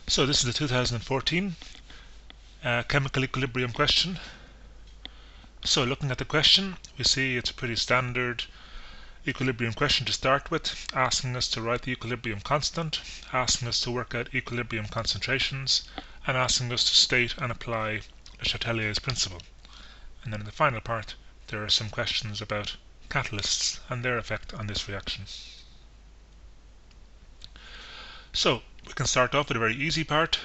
So this is the 2014 chemical equilibrium question. So looking at the question, we see it's a pretty standard equilibrium question to start with, asking us to write the equilibrium constant, asking us to work out equilibrium concentrations, and asking us to state and apply Le Chatelier's principle. And then in the final part, there are some questions about catalysts and their effect on this reaction. So we can start off with a very easy part,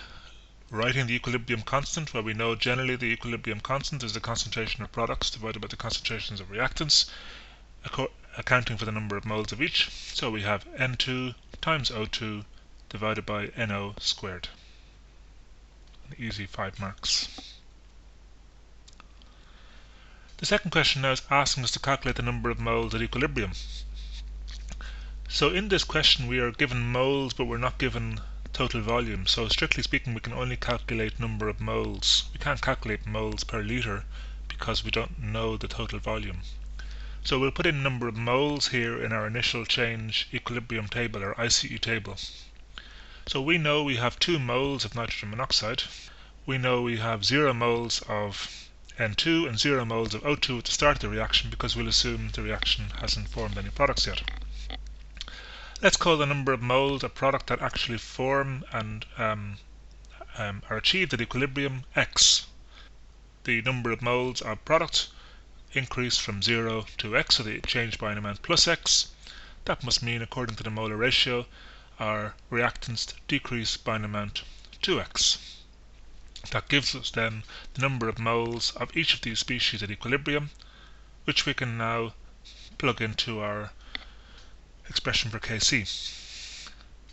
writing the equilibrium constant, where we know generally the equilibrium constant is the concentration of products divided by the concentrations of reactants, accounting for the number of moles of each. So we have N2 times O2 divided by NO squared. An easy 5 marks. The second question now is asking us to calculate the number of moles at equilibrium. So in this question we are given moles, but we're not given total volume. So strictly speaking, we can only calculate number of moles. We can't calculate moles per liter because we don't know the total volume. So we'll put in number of moles here in our initial change equilibrium table, or ICE table. So we know we have 2 moles of nitrogen monoxide. We know we have 0 moles of N2 and 0 moles of O2 at the start of the reaction, because we'll assume the reaction hasn't formed any products yet. Let's call the number of moles of product that actually form and are achieved at equilibrium X. The number of moles of product increase from 0 to X, so they change by an amount plus X. That must mean, according to the molar ratio, our reactants decrease by an amount 2X. That gives us then the number of moles of each of these species at equilibrium, which we can now plug into our expression for Kc.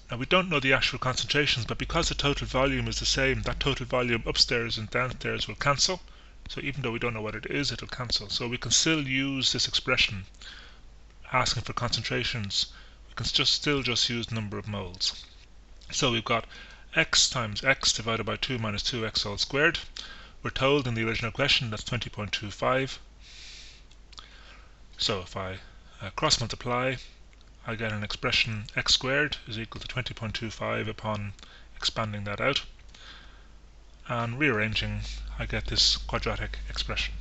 Now we don't know the actual concentrations, but because the total volume is the same, that total volume upstairs and downstairs will cancel. So even though we don't know what it is, it'll cancel. So we can still use this expression asking for concentrations. We can still just use number of moles. So we've got x times x divided by 2 minus 2x all squared. We're told in the original question that's 20.25. So if I cross multiply, I get an expression x squared is equal to 20.25 upon expanding that out. And rearranging, I get this quadratic expression.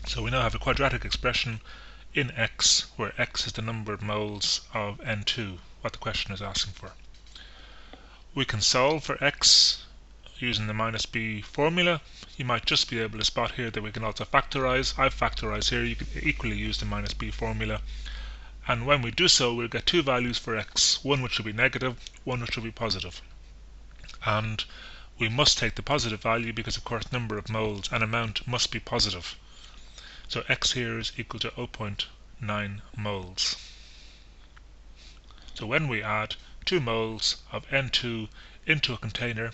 So we now have a quadratic expression in x, where x is the number of moles of N2, what the question is asking for. We can solve for x using the minus b formula. You might just be able to spot here that we can also factorize. I've factorized here. You can equally use the minus b formula. And when we do so, we'll get 2 values for x, one which will be negative, one which will be positive. And we must take the positive value because, of course, number of moles and amount must be positive. So x here is equal to 0.9 moles. So when we add 2 moles of N2 into a container,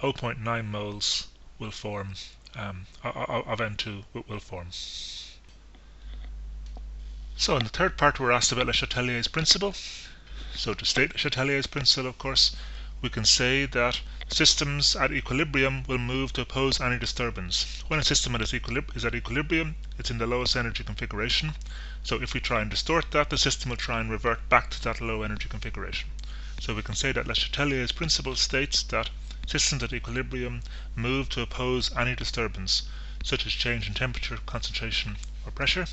0.9 moles will form of N2 will form. So in the third part, we're asked about Le Chatelier's principle. So to state Le Chatelier's principle, of course, we can say that systems at equilibrium will move to oppose any disturbance. When a system is at equilibrium, it's in the lowest energy configuration. So if we try and distort that, the system will try and revert back to that low energy configuration. So we can say that Le Chatelier's principle states that systems at equilibrium move to oppose any disturbance, such as change in temperature, concentration, or pressure.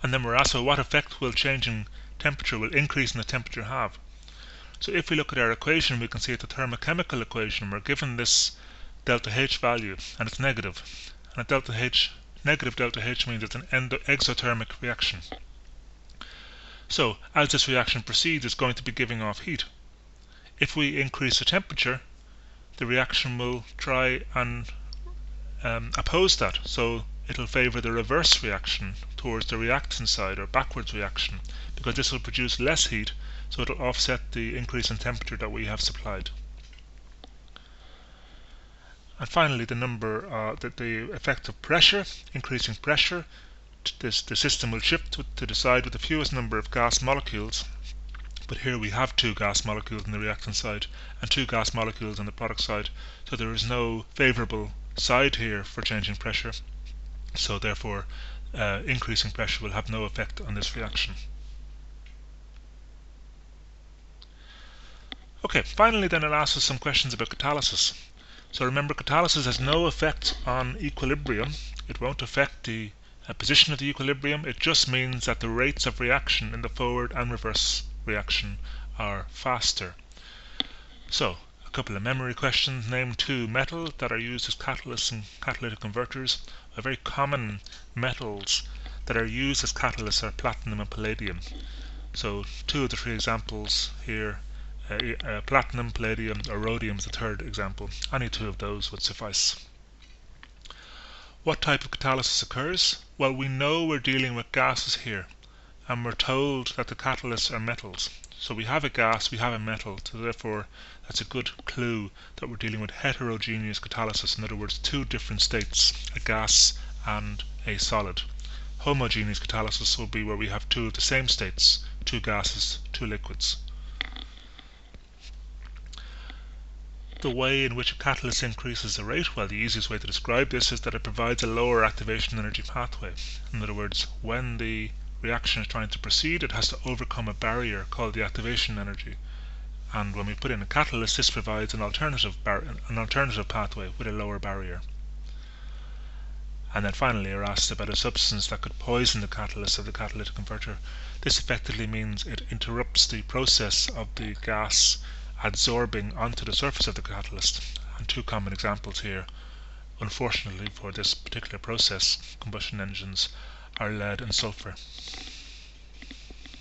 And then we're asked, well, what effect will changing temperature, will increase in the temperature have? So if we look at our equation, we can see at the thermochemical equation, we're given this delta H value, and it's negative. And negative delta H means it's an exothermic reaction. So as this reaction proceeds, it's going to be giving off heat. If we increase the temperature, the reaction will try and oppose that. So it'll favor the reverse reaction towards the reactant side, or backwards reaction, because this will produce less heat, so it'll offset the increase in temperature that we have supplied. And finally, the effect of pressure, increasing pressure, the system will shift to the side with the fewest number of gas molecules. But here we have 2 gas molecules on the reactant side and 2 gas molecules on the product side, so there is no favorable side here for changing pressure. So therefore, increasing pressure will have no effect on this reaction. Okay, finally then it asks us some questions about catalysis. So remember, catalysis has no effect on equilibrium. It won't affect the position of the equilibrium. It just means that the rates of reaction in the forward and reverse reaction are faster. So, a couple of memory questions. Name two metals that are used as catalysts and catalytic converters. Very common metals that are used as catalysts are platinum and palladium. So two of the three examples here, platinum, palladium, or rhodium is the third example. Any two of those would suffice. What type of catalysis occurs? Well, we know we're dealing with gases here, and we're told that the catalysts are metals. So we have a gas, we have a metal, so therefore that's a good clue that we're dealing with heterogeneous catalysis. In other words, two different states, a gas and a solid. Homogeneous catalysis will be where we have two of the same states, two gases, two liquids. The way in which a catalyst increases the rate, well, the easiest way to describe this is that it provides a lower activation energy pathway. In other words, when the reaction is trying to proceed, it has to overcome a barrier called the activation energy. And when we put in a catalyst, this provides an alternative pathway with a lower barrier. And then finally are asked about a substance that could poison the catalyst of the catalytic converter. This effectively means it interrupts the process of the gas adsorbing onto the surface of the catalyst. And two common examples here, unfortunately for this particular process, combustion engines, are lead and sulfur.